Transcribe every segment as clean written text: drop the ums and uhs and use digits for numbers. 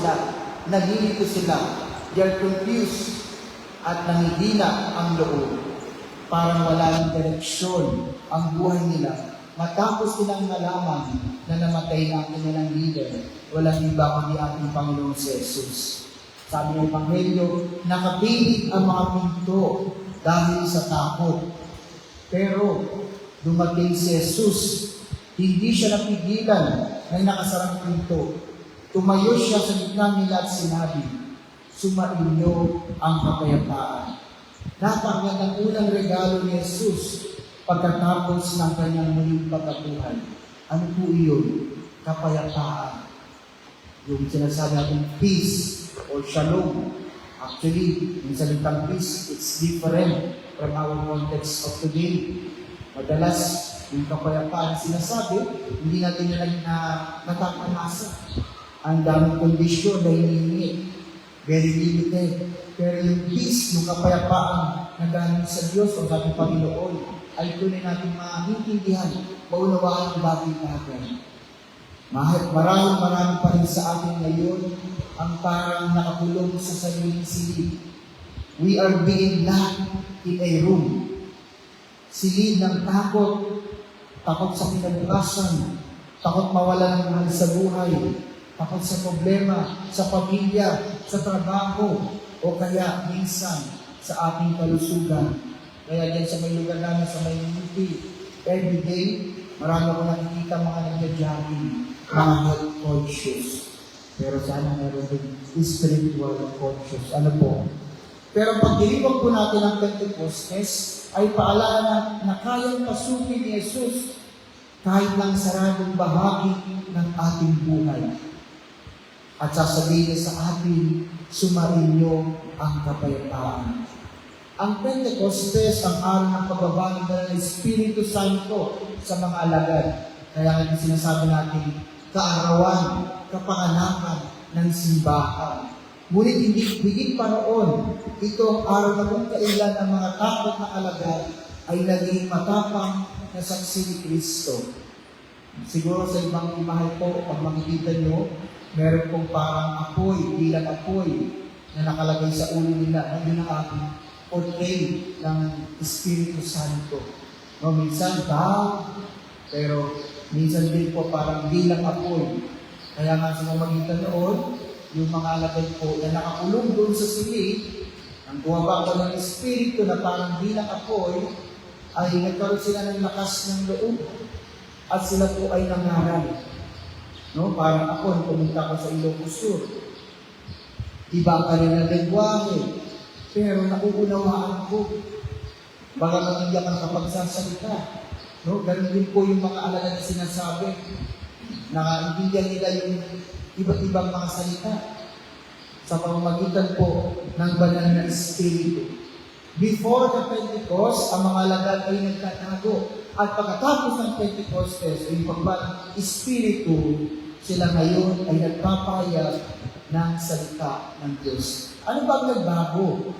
sila, nalilito sila, they're confused, at nangihina ang loob. Parang wala ng direksyon ang buhay nila. Matapos nilang nalaman na namatay na ang kanilang leader, walang iba kundi ating Panginoon si Jesus. Sabi ng Ebanghelyo, nakapilit ang mga pinto dahil sa takot. Pero dumating si Jesus, hindi siya napigilan na nakasarang pinto. Tumayo siya sa gitna nila at sinabi, sumainyo ang kapayapaan. Napakagandang unang regalo ni Jesus pagkatapos ng kanyang muling pagkabuhay. Ano po iyon? Kapayapaan. Yung sinasabi natin peace or shalom. Actually, yung salitang peace, it's different from our context of today. Madalas, yung kapayapaan sinasabi, hindi natin yan natatamasa. Ang daming kondisyon na hinihingi. Very limited. Pero yung peace, yung kapayapaan na galing sa Diyos o sa ating Panginoon, ay tunay natin maintindihan, maunawaan ang bagay-bagay. Marami pa rin sa atin ngayon ang parang nakakulong sa sariling silid. We are being locked in a room. Silid ng takot, takot sa kinabukasan, takot mawala ng mahal sa buhay, takot sa problema, sa pamilya, sa trabaho, o kaya minsan sa ating kalusugan. Kaya dyan sa may lugar namin, sa may community, every day, marami ako nakikita mga nagja-jogging, mga health conscious. Pero sana meron din spiritual conscious. Ano po? Pero pag diliwag po natin ang Pentecostes, ay paalala na kayang pasukin ni Jesus kahit lang saradong bahagi ng ating buhay. At sasabihin niya sa atin, sumainyo ang kapayapaan. Ang Pentecostes, ang araw ng pagbabago ng Espiritu Santo sa mga alagad. Kaya nga sinasabi natin, kaarawan, kapanganakan ng simbahan. Ngunit hindi higit pa noon, ito ang araw na kung kailan ang mga takot na alagad ay naging matapang na saksi ni Kristo. Siguro sa ibang imahe po, pag makikita nyo, meron pong parang apoy, bilang apoy na nakalagay sa ulo nila. Nandun ang ating portray ng Espiritu Santo. No, minsan pero minsan din po parang bilang apoy. Kaya nga sa mamagitan noon, yung mga alagad po na nakakulong doon sa silid, ang buwaba ko ng Espiritu na parang bilang apoy, ay nagkaroon sila ng lakas ng loob at sila po ay nangaral. No, parang ako, pumunta ko sa Ilocos Sur. Iba ang kanilang lengguwahe, pero nakuunawaan ko. Baka mag-iyak ang kapagsasalita. No, ganun din po yung mga alagad na sinasabi. Nakaintindihan nila yung iba't ibang mga salita sa pamamagitan po ng banal na Espiritu. Before the Pentecost, ang mga alagad ay nagtatago. At pagkatapos ng Pentecostes, yung pagbalang Espiritu, sila ngayon ay nagpapahayag ng salita ng Diyos. Ano ba ang nagbago?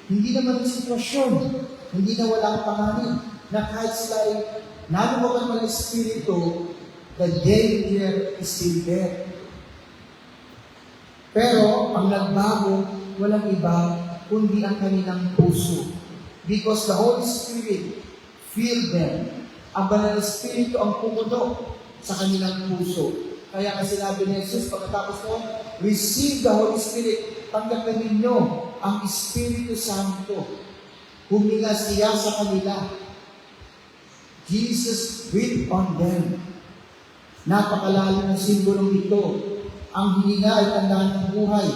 Hindi naman ang sitwasyon, hindi na walang panganin, na kahit sila ay naluwagan ng Espiritu, the danger is still there. Pero ang nagbago, walang iba, kundi ang kanilang puso. Because the Holy Spirit filled them. Ang banal na Espiritu ang pumuno sa kanilang puso. Kaya nga sinabi ni Jesus, pagkatapos noon, receive the Holy Spirit. Tanggapin ninyo ang Espiritu Santo. Huminga siya sa kanila. Jesus breathed on them. Napakalalim ng simbolong ito. Ang hininga ay tandaan ng buhay.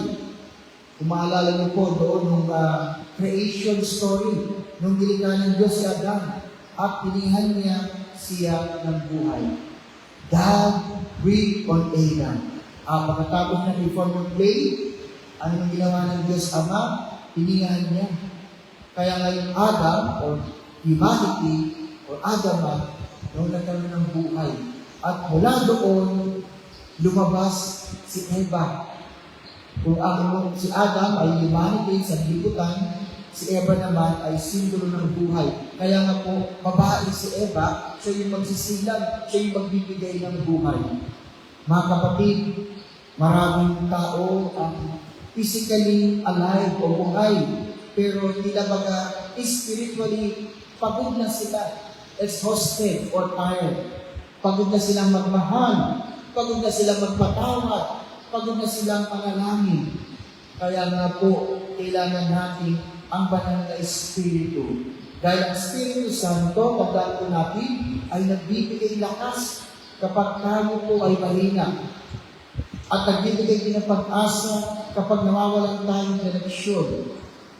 Kung maalala niyo po doon nung creation story, nung nilikha ng Diyos si Adam, at pinihan niya siya ng buhay. God breathed on Adam. Pagkatapos na i-form ng clay, ano yung ginawa ng Diyos Ama? Pinihan niya. Kaya ngayon Adam, or humanity, or Adama, nung nagkaroon ng buhay. At mula doon, lumabas si Eva. Kung si Adam ay humanity sa liputan, si Eva naman ay simbolo ng buhay. Kaya nga po, babae si Eva, siya yung magsisilang, siya yung magbibigay ng buhay. Mga kapatid, Maraming tao ang physically alive o buhay, pero tila baga spiritually pagod na sila, exhausted or tired. Pagod na silang magmahal, pagod na silang magpatawad, pagod na silang panalangin. Kaya nga po, kailangan natin ang banal na Espiritu. Dahil ang Espiritu Santo, tandaan po natin, ay nagbibigay lakas kapag tayo po ay mahina. At nagbibigay din ng pag-asa kapag nawawalan tayo ng direksyon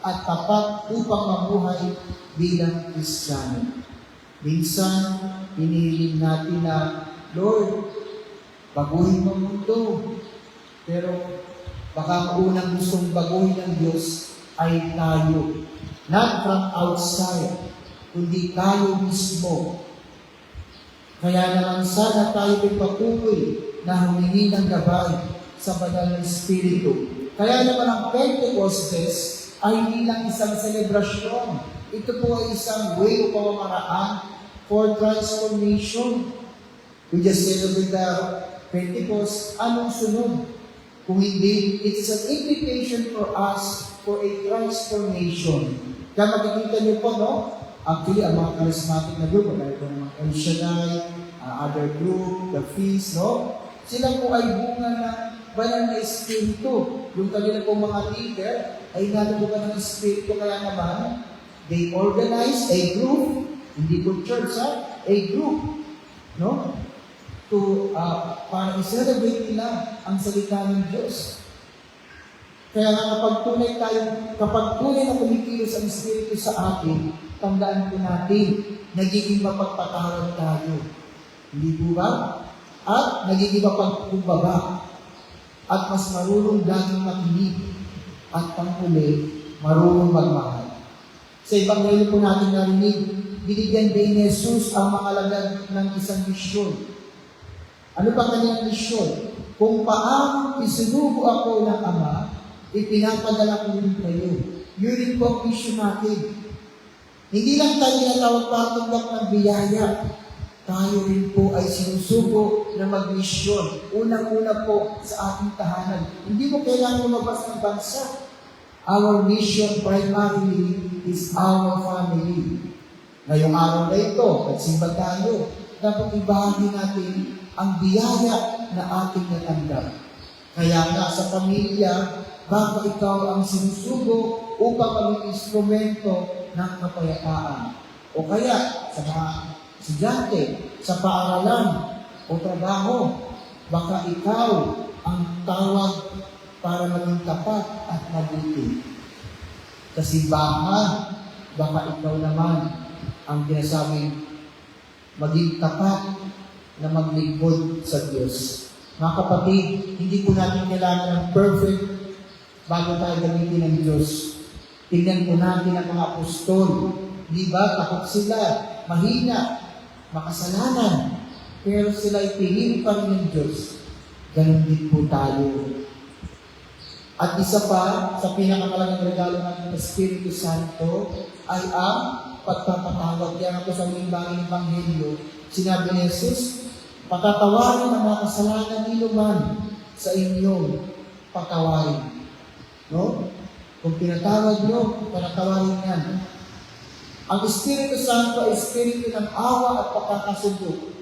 at tapat upang mabuhay bilang Kristiyano. Minsan, hinihiling natin na, Lord, baguhin mo ang mundo. Pero baka ang unang gustong baguhin ng Diyos ay tayo. Not from outside, kundi tayo mismo. Kaya naman sana tayo ay patuloy na humingi ng gabay sa banal na Espiritu. Kaya naman ang Pentecostes ay hindi lang isang selebrasyon. Ito po ay isang way o pamamaraan for transformation. We just celebrate the Pentecost. Anong sunod? Kung hindi, it's an invitation for us for a transformation. Kaya makikita niyo po, no? Actually, ang mga charismatic na group, kaya po ng El Shaddai, other group, the Feast, no? Sila po ay bunga ng banal na Espiritu. Yung kanila po mga leader ay nalulugan ng Espiritu, kaya naman, they organize a group, hindi po church, a group, no? To, para i-celebrate nila ang salita ng Diyos. Kaya kapag tunay na kumikilos ang Espiritu sa atin, tandaan po natin, nagiging mapagpatawad tayo. Hindi po ba? At nagiging mapagkumbaba. At mas marunong laging makinig. At panghuli, marunong magmahal. Sa Ebanghelyo po natin narinig, binigyan din ni Jesus ang mga alagad ng isang misyon. Ano ba kanyang misyon? Kung paano isinubo ako ng Ama, ipinapadala ko rin kayo. Yun rin po ang mission natin. Hindi lang tayo tinatawag para tunggak ng biyaya. Tayo rin po ay sinusubo na mag-mission. Unang-una po sa ating tahanan. Hindi mo kailangan lumabas ng bansa. Our mission primarily is our family. Ngayong araw na ito, nagsimba tayo, dapat ibahagi natin ang biyaya na ating natanggap. Kaya nga sa pamilya, baka ikaw ang sinusubo upang maging instrumento ng kapayapaan. O kaya sa mga estudyante, sa paaralan o trabaho, baka ikaw ang tawag para maging tapat at mabuti. Sa simbahan, baka ikaw naman ang sinasabing maging tapat na maglingkod sa Diyos. Mga kapatid, hindi po natin kailangan ng perfect bago tayo gamitin ng Diyos. Tingnan po natin ang mga apostol. Di ba? Takot sila, mahina, makasalanan. Pero sila ipinili pa rin ng Diyos. Ganun din po tayo. At isa pa, sa pinakamalagang regalo ng Espiritu Santo ay ang pagpapatawad. Kaya ako sa limbangin Ebanghelyo, sinabi ni Jesus, patatawarin ang mga kasalanan niluman sa inyong patawarin. No? Kung pinatawad nyo, panatawarin yan. Ang Espiritu Santo ay Espiritu ng awa at pagkakasundo.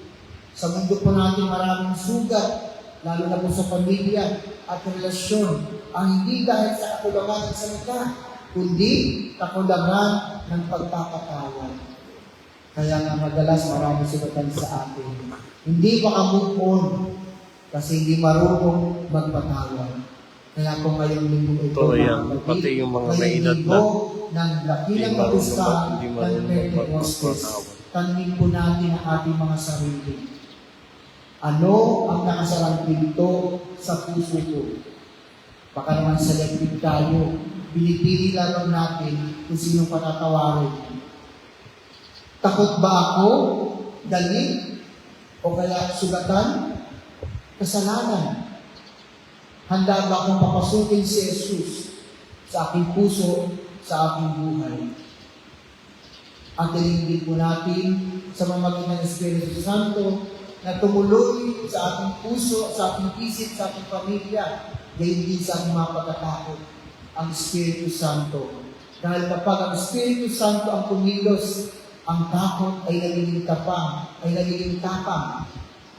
Sa mundo po natin maraming sugat, lalo na po sa pamilya at relasyon, ang hindi dahil sa kakulangan ng salita, kundi kakulangan ng pagpapatawad. Kaya nga madalas marami sugatan sa atin. Hindi maka-move on kasi hindi marunong magpatawad. Kaya kung ngayong linggo ito, pati yung mga naedad na ng lakilang kapustahan ng Pentecostes, tanungin po natin ang ating mga sarili. Ano ang nakasarang pinto sa puso ko? Baka naman selective tayo. Pinipili lang natin kung sinong patatawarin. Takot ba ako? Galit? O kaya sugatan? Kasalanan? Handa ba akong papasukin si Jesus sa aking puso, sa aking buhay? Ang dalingin po natin sa mamagitan ng Espiritu Santo na tumuloy sa ating puso, sa ating isip, sa ating pamilya, gayon din sa ating mga pagkatakot, ang Espiritu Santo. Dahil kapag ang Espiritu Santo ang kumilos, ang takot ay nagiging tapang,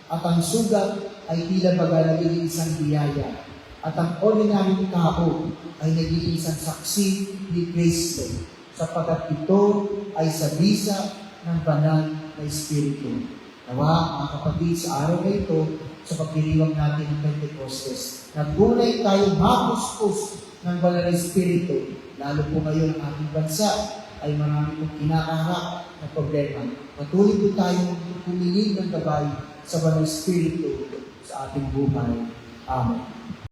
at ang sugat ay tila baga nagiging isang biyaya. At ang ordinaryong tao ay nagiging isang saksi ni Kristo, sapagkat ito ay sa bisa ng banal na Espiritu. Nawa, mga kapatid, sa araw na ito, sa pagdiriwang natin ng Pentecostes, nagunay tayo mapuspos ng banal na Espiritu, lalo po ngayon ang ating bansa ay marami pong kinakaharap na problema. Patuloy po tayong pumiling ng gabay sa banal na Espiritu sa ating buhay. Amen.